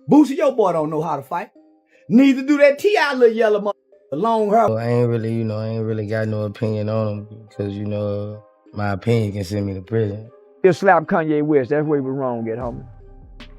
Boosie, your boy don't know how to fight. Neither do that T.I. little yellow mother. Long hair. I ain't really got no opinion on him because, my opinion can send me to prison. You slap Kanye West, that's where he was wrong at, homie.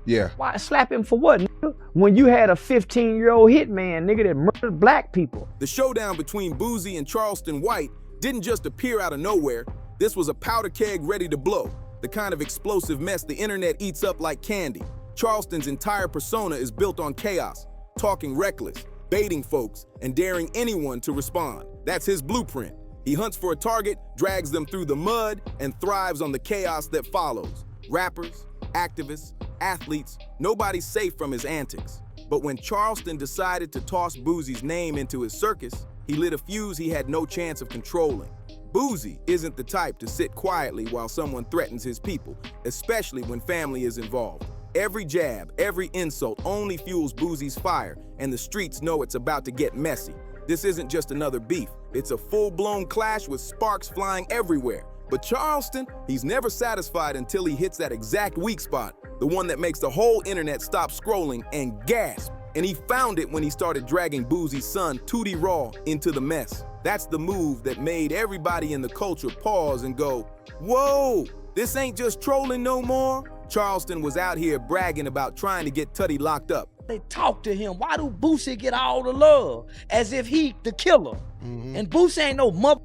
Yeah. Why slap him for what, nigga? When you had a 15-year-old hitman, nigga, that murdered black people. The showdown between Boosie and Charleston White didn't just appear out of nowhere. This was a powder keg ready to blow, the kind of explosive mess the internet eats up like candy. Charleston's entire persona is built on chaos, talking reckless, baiting folks, and daring anyone to respond. That's his blueprint. He hunts for a target, drags them through the mud, and thrives on the chaos that follows. Rappers, activists, athletes, nobody's safe from his antics. But when Charleston decided to toss Boosie's name into his circus, he lit a fuse he had no chance of controlling. Boosie isn't the type to sit quietly while someone threatens his people, especially when family is involved. Every jab, every insult only fuels Boosie's fire, and the streets know it's about to get messy. This isn't just another beef, it's a full-blown clash with sparks flying everywhere. But Charleston, he's never satisfied until he hits that exact weak spot, the one that makes the whole internet stop scrolling and gasp. And he found it when he started dragging Boosie's son, Tootie Raw, into the mess. That's the move that made everybody in the culture pause and go, whoa, this ain't just trolling no more. Charleston was out here bragging about trying to get Tutty locked up. They talk to him. Why do Boosie get all the love? As if he the killer. And Boosie ain't no mother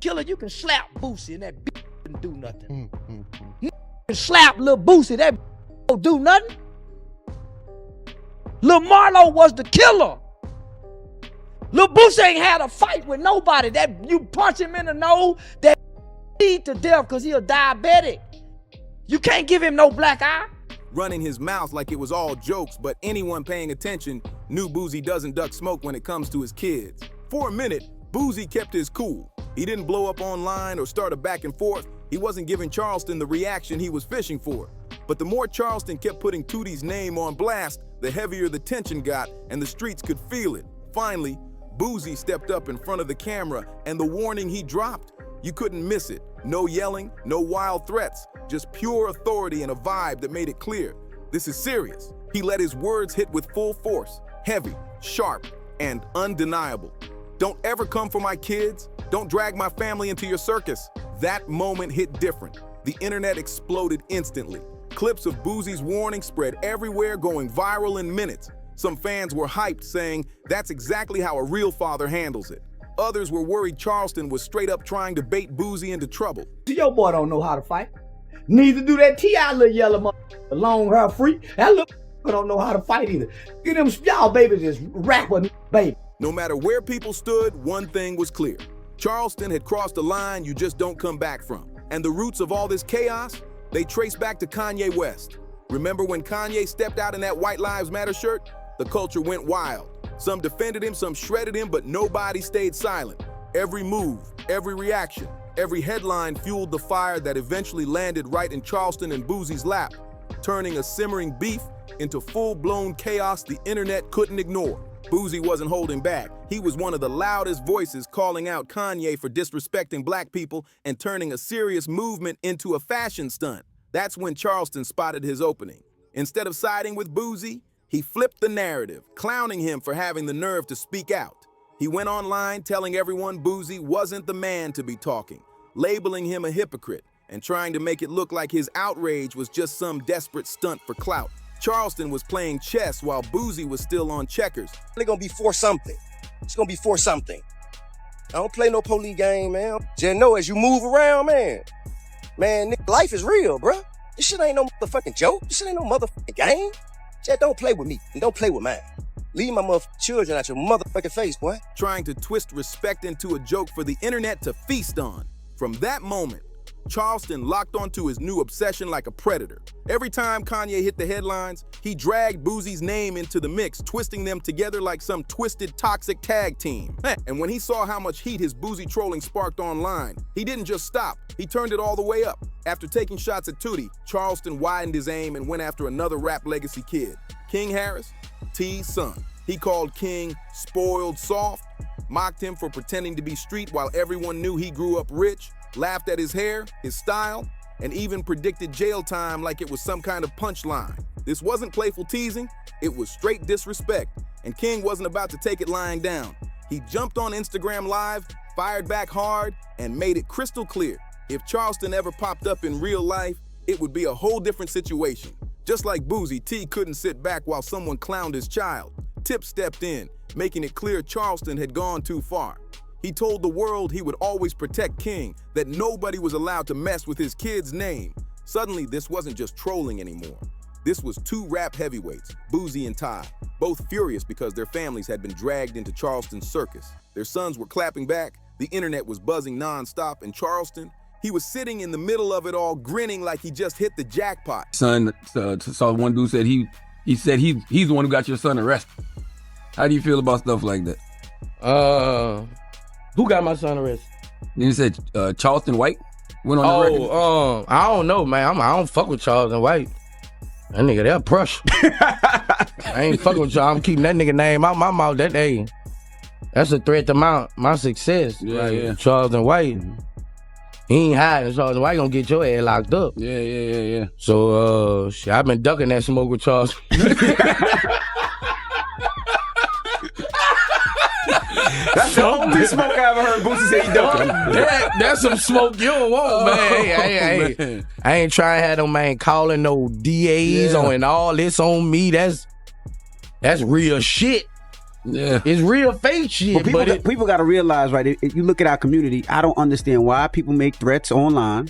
killer. You can slap Boosie and that bitch don't do nothing. You can slap Lil Boosie, that bitch don't do nothing. Lil Marlo was the killer. Lil Boosie ain't had a fight with nobody. That you punch him in the nose, that bleed to death because he a diabetic. You can't give him no black eye. Running his mouth like it was all jokes, but anyone paying attention knew Boosie doesn't duck smoke when it comes to his kids. For a minute, Boosie kept his cool. He didn't blow up online or start a back and forth. He wasn't giving Charleston the reaction he was fishing for. But the more Charleston kept putting Tootie's name on blast, the heavier the tension got, and the streets could feel it. Finally, Boosie stepped up in front of the camera, and the warning he dropped, you couldn't miss it. No yelling, no wild threats, just pure authority and a vibe that made it clear. This is serious. He let his words hit with full force, heavy, sharp, and undeniable. Don't ever come for my kids. Don't drag my family into your circus. That moment hit different. The internet exploded instantly. Clips of Boosie's warning spread everywhere, going viral in minutes. Some fans were hyped, saying, that's exactly how a real father handles it. Others were worried Charleston was straight up trying to bait Boosie into trouble. Your boy don't know how to fight. Neither do that T.I. little yellow mother. The long hair freak. That little don't know how to fight either. Get them, y'all babies just rapper baby. No matter where people stood, one thing was clear. Charleston had crossed a line you just don't come back from. And the roots of all this chaos, they trace back to Kanye West. Remember when Kanye stepped out in that White Lives Matter shirt? The culture went wild. Some defended him, some shredded him, but nobody stayed silent. Every move, every reaction, every headline fueled the fire that eventually landed right in Charleston and Boosie's lap, turning a simmering beef into full-blown chaos the internet couldn't ignore. Boosie wasn't holding back. He was one of the loudest voices calling out Kanye for disrespecting black people and turning a serious movement into a fashion stunt. That's when Charleston spotted his opening. Instead of siding with Boosie, he flipped the narrative, clowning him for having the nerve to speak out. He went online telling everyone Boosie wasn't the man to be talking, labeling him a hypocrite, and trying to make it look like his outrage was just some desperate stunt for clout. Charleston was playing chess while Boosie was still on checkers. They're gonna be for something. It's gonna be for something. I don't play no police game, man. Just know as you move around, man, life is real, bruh. This shit ain't no motherfucking joke. This shit ain't no motherfucking game. Just don't play with me and don't play with mine. Leave my motherfucking children out your motherfucking face, boy. Trying to twist respect into a joke for the internet to feast on. From that moment, Charleston locked onto his new obsession like a predator. Every time Kanye hit the headlines, he dragged Boosie's name into the mix, twisting them together like some twisted, toxic tag team. And when he saw how much heat his Boosie trolling sparked online, he didn't just stop, he turned it all the way up. After taking shots at Tootie, Charleston widened his aim and went after another rap legacy kid, King Harris, T's son. He called King spoiled soft, mocked him for pretending to be street while everyone knew he grew up rich, laughed at his hair, his style, and even predicted jail time like it was some kind of punchline. This wasn't playful teasing, It was straight disrespect, and King wasn't about to take it lying down. He jumped on Instagram Live, fired back hard, and made it crystal clear. If Charleston ever popped up in real life, it would be a whole different situation. Just like Boosie, T couldn't sit back while someone clowned his child. Tip stepped in, making it clear Charleston had gone too far. He told the world he would always protect King, that nobody was allowed to mess with his kid's name. Suddenly, this wasn't just trolling anymore. This was two rap heavyweights, Boosie and Ty, both furious because their families had been dragged into Charleston's circus. Their sons were clapping back, the internet was buzzing nonstop, and Charleston, he was sitting in the middle of it all, grinning like he just hit the jackpot. Son, saw one dude said he's the one who got your son arrested. How do you feel about stuff like that? Who got my son arrested? Then he said Charleston White went on the record. I don't know, man. I don't fuck with Charleston White. That nigga, they're Prush. I ain't fucking with y'all. I'm keeping that nigga name out my mouth. That's a threat to my success. Yeah. Charleston White. He ain't hiding. Charleston White gonna get your ass locked up. Yeah. So, shit, I've been ducking that smoke with Charleston. That's the only smoke I ever heard Boosie say he ducking. That's some smoke you don't want, man. Hey, I ain't trying to have them, man, calling no DAs on and all this on me. That's real shit. Yeah. It's real fake shit. People got to realize, right, if you look at our community, I don't understand why people make threats online.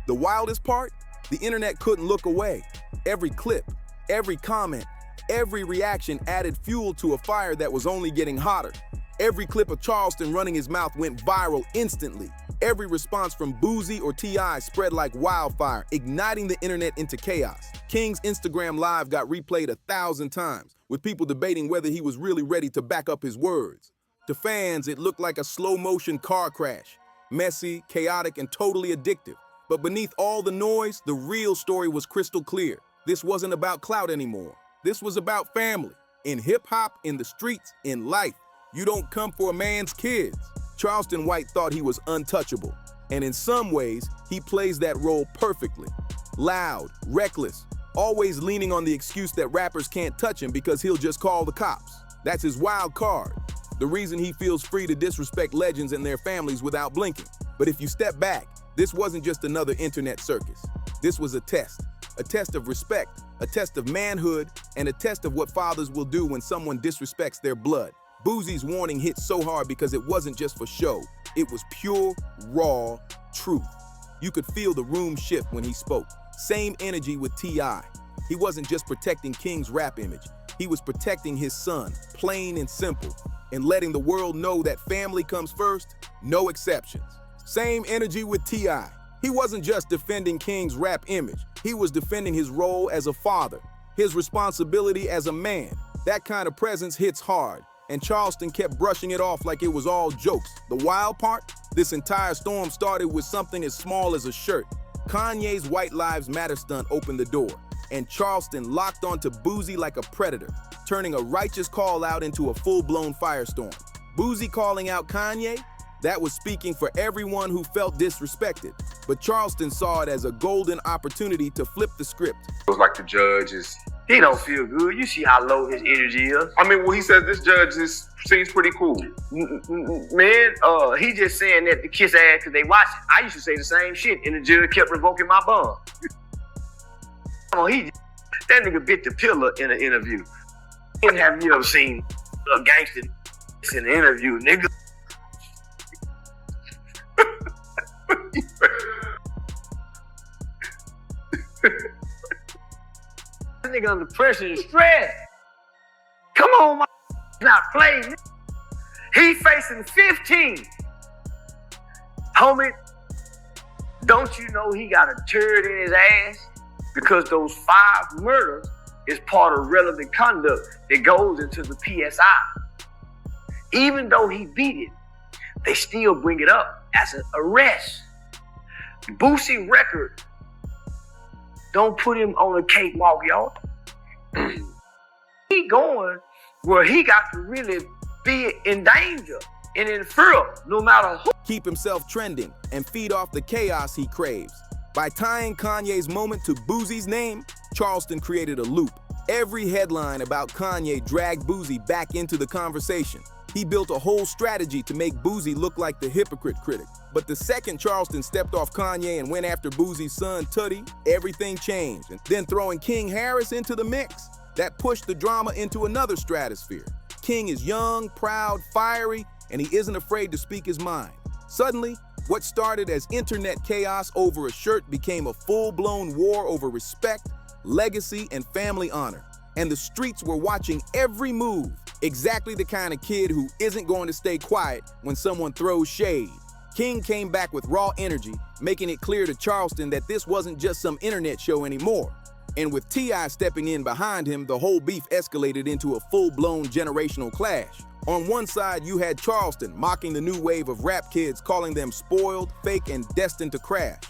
The wildest part? The internet couldn't look away. Every clip, every comment, every reaction added fuel to a fire that was only getting hotter. Every clip of Charleston running his mouth went viral instantly. Every response from Boosie or T.I. spread like wildfire, igniting the internet into chaos. King's Instagram Live got replayed 1,000 times, with people debating whether he was really ready to back up his words. To fans, it looked like a slow-motion car crash. Messy, chaotic, and totally addictive. But beneath all the noise, the real story was crystal clear. This wasn't about clout anymore. This was about family. In hip-hop, in the streets, in life. You don't come for a man's kids. Charleston White thought he was untouchable. And in some ways, he plays that role perfectly. Loud, reckless, always leaning on the excuse that rappers can't touch him because he'll just call the cops. That's his wild card. The reason he feels free to disrespect legends and their families without blinking. But if you step back, this wasn't just another internet circus. This was a test of respect, a test of manhood, and a test of what fathers will do when someone disrespects their blood. Boosie's warning hit so hard because it wasn't just for show. It was pure, raw truth. You could feel the room shift when he spoke. Same energy with T.I. He wasn't just protecting King's rap image. He was protecting his son, plain and simple, and letting the world know that family comes first, no exceptions. Same energy with T.I. He wasn't just defending King's rap image. He was defending his role as a father, his responsibility as a man. That kind of presence hits hard. And Charleston kept brushing it off like it was all jokes. The wild part? This entire storm started with something as small as a shirt. Kanye's White Lives Matter stunt opened the door, and Charleston locked onto Boosie like a predator, turning a righteous call out into a full-blown firestorm. Boosie calling out Kanye? That was speaking for everyone who felt disrespected. But Charleston saw it as a golden opportunity to flip the script. It was like the judge he don't feel good. You see how low his energy is. I mean, well, he says this judge seems pretty cool. Man, he just saying that to kiss ass because they watch it. I used to say the same shit, and the judge kept revoking my bond. That nigga bit the pillar in an interview. Have you ever seen a gangster in an interview, nigga? This nigga under pressure and stress. Come on, my not playing. He facing 15. Homie, don't you know he got a turd in his ass? Because those 5 murders is part of relevant conduct that goes into the PSI. Even though he beat it, they still bring it up as an arrest. Boosie record don't put him on a cakewalk, y'all. He going where he got to really be in danger and in fear, no matter who. Keep himself trending and feed off the chaos he craves. By tying Kanye's moment to Boosie's name, Charleston created a loop. Every headline about Kanye dragged Boosie back into the conversation. He built a whole strategy to make Boosie look like the hypocrite critic. But the second Charleston stepped off Kanye and went after Boosie's son, Tutty, everything changed. And then throwing King Harris into the mix, that pushed the drama into another stratosphere. King is young, proud, fiery, and he isn't afraid to speak his mind. Suddenly, what started as internet chaos over a shirt became a full-blown war over respect, legacy, and family honor. And the streets were watching every move. Exactly the kind of kid who isn't going to stay quiet when someone throws shade. King came back with raw energy, making it clear to Charleston that this wasn't just some internet show anymore. And with T.I. stepping in behind him, the whole beef escalated into a full-blown generational clash. On one side, you had Charleston mocking the new wave of rap kids, calling them spoiled, fake, and destined to crash.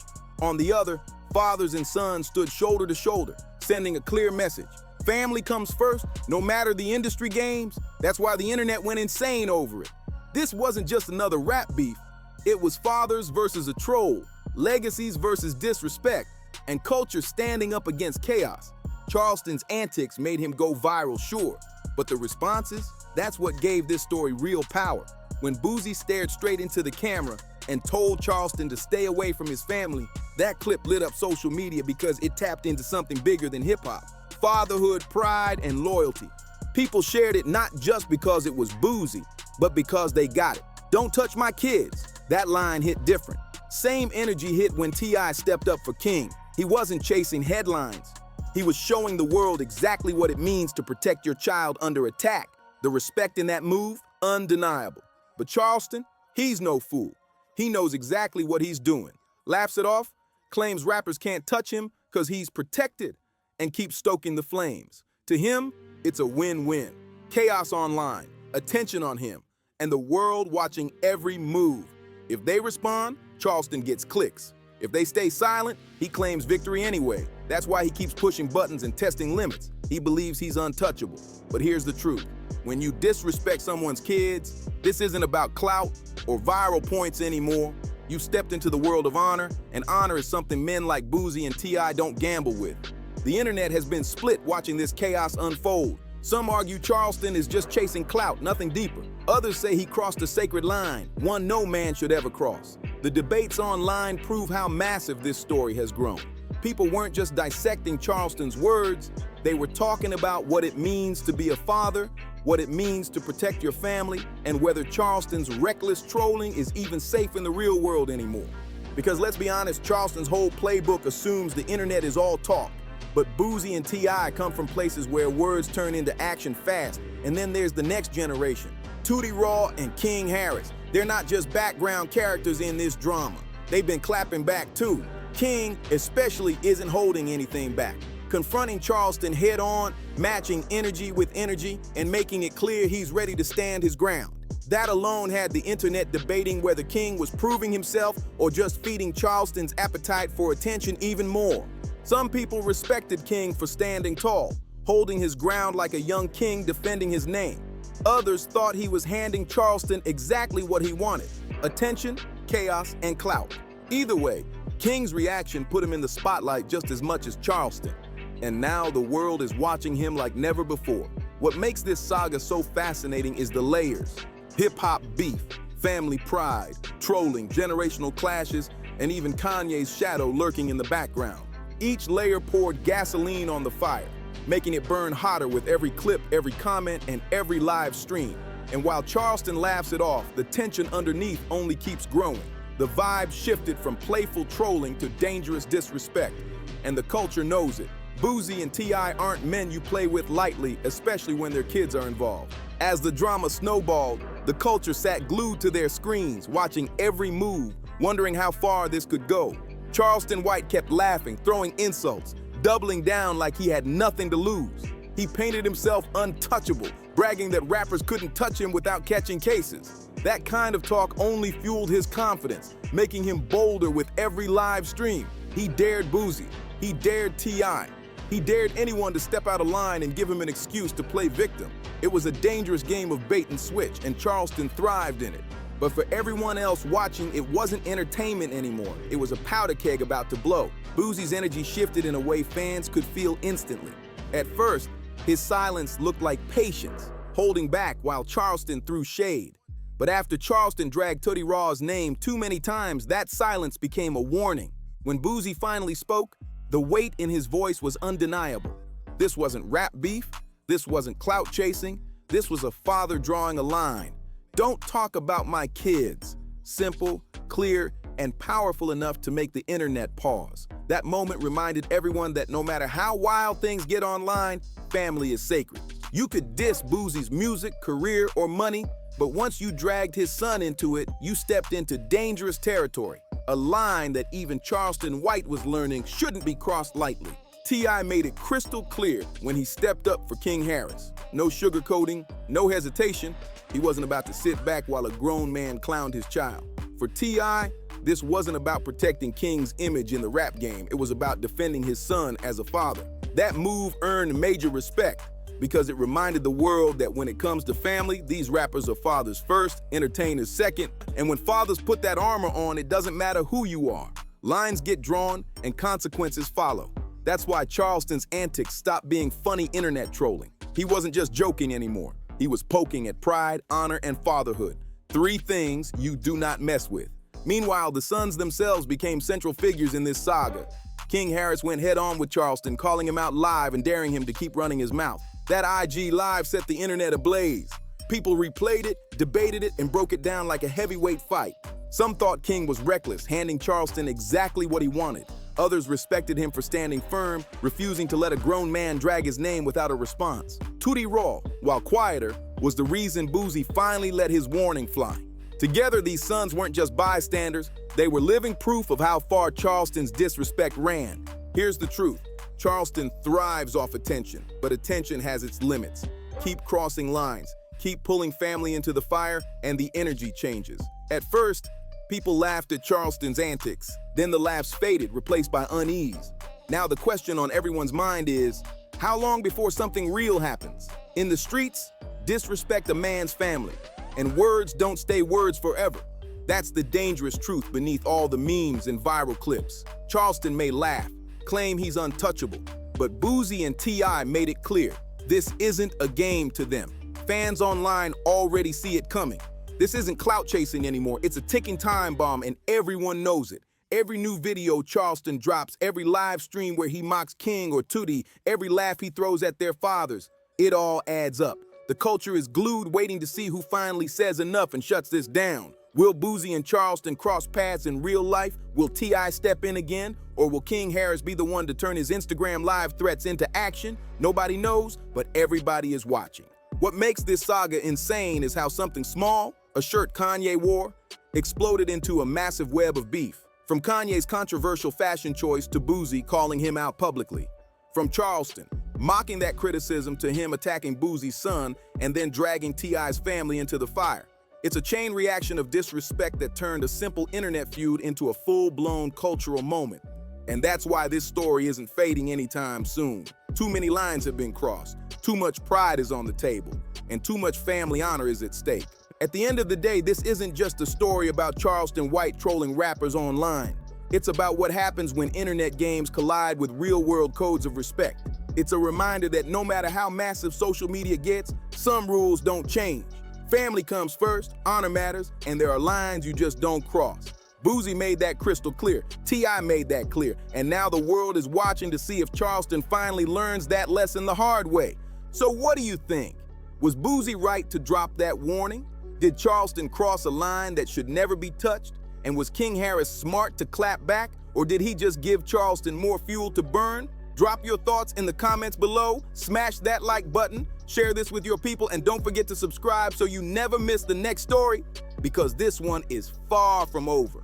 On the other, fathers and sons stood shoulder to shoulder, sending a clear message. Family comes first, no matter the industry games. That's why the internet went insane over it. This wasn't just another rap beef. It was fathers versus a troll, legacies versus disrespect, and culture standing up against chaos. Charleston's antics made him go viral, sure, but the responses, that's what gave this story real power. When Boosie stared straight into the camera and told Charleston to stay away from his family, that clip lit up social media because it tapped into something bigger than hip-hop. Fatherhood, pride, and loyalty. People shared it not just because it was Boosie, but because they got it. Don't touch my kids. That line hit different. Same energy hit when T.I. stepped up for King. He wasn't chasing headlines. He was showing the world exactly what it means to protect your child under attack. The respect in that move, undeniable. But Charleston, he's no fool. He knows exactly what he's doing. Laughs it off, claims rappers can't touch him because he's protected, and keeps stoking the flames. To him, it's a win-win. Chaos online, attention on him, and the world watching every move. If they respond, Charleston gets clicks. If they stay silent, he claims victory anyway. That's why he keeps pushing buttons and testing limits. He believes he's untouchable. But here's the truth. When you disrespect someone's kids, this isn't about clout or viral points anymore. You stepped into the world of honor, and honor is something men like Boosie and T.I. don't gamble with. The internet has been split watching this chaos unfold. Some argue Charleston is just chasing clout, nothing deeper. Others say he crossed a sacred line, one no man should ever cross. The debates online prove how massive this story has grown. People weren't just dissecting Charleston's words, they were talking about what it means to be a father, what it means to protect your family, and whether Charleston's reckless trolling is even safe in the real world anymore. Because let's be honest, Charleston's whole playbook assumes the internet is all talk. But Boosie and T.I. come from places where words turn into action fast. And then there's the next generation, Tootie Raw and King Harris. They're not just background characters in this drama. They've been clapping back too. King especially isn't holding anything back. Confronting Charleston head on, matching energy with energy, and making it clear he's ready to stand his ground. That alone had the internet debating whether King was proving himself or just feeding Charleston's appetite for attention even more. Some people respected King for standing tall, holding his ground like a young king defending his name. Others thought he was handing Charleston exactly what he wanted: attention, chaos, and clout. Either way, King's reaction put him in the spotlight just as much as Charleston. And now the world is watching him like never before. What makes this saga so fascinating is the layers. Hip-hop beef, family pride, trolling, generational clashes, and even Kanye's shadow lurking in the background. Each layer poured gasoline on the fire, making it burn hotter with every clip, every comment, and every live stream. And while Charleston laughs it off, the tension underneath only keeps growing. The vibe shifted from playful trolling to dangerous disrespect, and the culture knows it. Boosie and T.I. aren't men you play with lightly, especially when their kids are involved. As the drama snowballed, the culture sat glued to their screens, watching every move, wondering how far this could go. Charleston White kept laughing, throwing insults, doubling down like he had nothing to lose. He painted himself untouchable, bragging that rappers couldn't touch him without catching cases. That kind of talk only fueled his confidence, making him bolder with every live stream. He dared Boosie. He dared T.I. He dared anyone to step out of line and give him an excuse to play victim. It was a dangerous game of bait and switch, and Charleston thrived in it. But for everyone else watching, it wasn't entertainment anymore. It was a powder keg about to blow. Boosie's energy shifted in a way fans could feel instantly. At first, His silence looked like patience, holding back while Charleston threw shade. But after Charleston dragged Tootie Raw's name too many times, that silence became a warning. When Boosie finally spoke, the weight in his voice was undeniable. This wasn't rap beef, this wasn't clout chasing, this was a father drawing a line. Don't talk about my kids. Simple, clear, and powerful enough to make the internet pause. That moment reminded everyone that no matter how wild things get online, family is sacred. You could diss Boosie's music, career, or money, but once you dragged his son into it, you stepped into dangerous territory, a line that even Charleston White was learning shouldn't be crossed lightly. T.I. made it crystal clear when he stepped up for King Harris. No sugarcoating, no hesitation. He wasn't about to sit back while a grown man clowned his child. For T.I., this wasn't about protecting King's image in the rap game. It was about defending his son as a father. That move earned major respect because it reminded the world that when it comes to family, these rappers are fathers first, entertainers second, and when fathers put that armor on, it doesn't matter who you are. Lines get drawn and consequences follow. That's why Charleston's antics stopped being funny internet trolling. He wasn't just joking anymore. He was poking at pride, honor, and fatherhood. 3 things you do not mess with. Meanwhile, the sons themselves became central figures in this saga. King Harris went head-on with Charleston, calling him out live and daring him to keep running his mouth. That IG Live set the internet ablaze. People replayed it, debated it, and broke it down like a heavyweight fight. Some thought King was reckless, handing Charleston exactly what he wanted. Others respected him for standing firm, refusing to let a grown man drag his name without a response. Tootie Raw, while quieter, was the reason Boosie finally let his warning fly. Together, these sons weren't just bystanders, they were living proof of how far Charleston's disrespect ran. Here's the truth. Charleston thrives off attention, but attention has its limits. Keep crossing lines, keep pulling family into the fire, and the energy changes. At first, people laughed at Charleston's antics. Then the laughs faded, replaced by unease. Now the question on everyone's mind is, how long before something real happens? In the streets, disrespect a man's family, and words don't stay words forever. That's the dangerous truth beneath all the memes and viral clips. Charleston may laugh, claim he's untouchable, but Boosie and T.I. made it clear, this isn't a game to them. Fans online already see it coming. This isn't clout chasing anymore, it's a ticking time bomb and everyone knows it. Every new video Charleston drops, every live stream where he mocks King or Tootie, every laugh he throws at their fathers, it all adds up. The culture is glued waiting to see who finally says enough and shuts this down. Will Boosie and Charleston cross paths in real life? Will T.I. step in again? Or will King Harris be the one to turn his Instagram live threats into action? Nobody knows, but everybody is watching. What makes this saga insane is how something small, a shirt Kanye wore, exploded into a massive web of beef. From Kanye's controversial fashion choice to Boosie calling him out publicly. From Charleston, mocking that criticism to him attacking Boosie's son and then dragging T.I.'s family into the fire. It's a chain reaction of disrespect that turned a simple internet feud into a full-blown cultural moment. And that's why this story isn't fading anytime soon. Too many lines have been crossed, too much pride is on the table, and too much family honor is at stake. At the end of the day, this isn't just a story about Charleston White trolling rappers online. It's about what happens when internet games collide with real-world codes of respect. It's a reminder that no matter how massive social media gets, some rules don't change. Family comes first, honor matters, and there are lines you just don't cross. Boosie made that crystal clear, T.I. made that clear, and now the world is watching to see if Charleston finally learns that lesson the hard way. So what do you think? Was Boosie right to drop that warning? Did Charleston cross a line that should never be touched? And was King Harris smart to clap back? Or did he just give Charleston more fuel to burn? Drop your thoughts in the comments below, smash that like button, share this with your people, and don't forget to subscribe so you never miss the next story, because this one is far from over.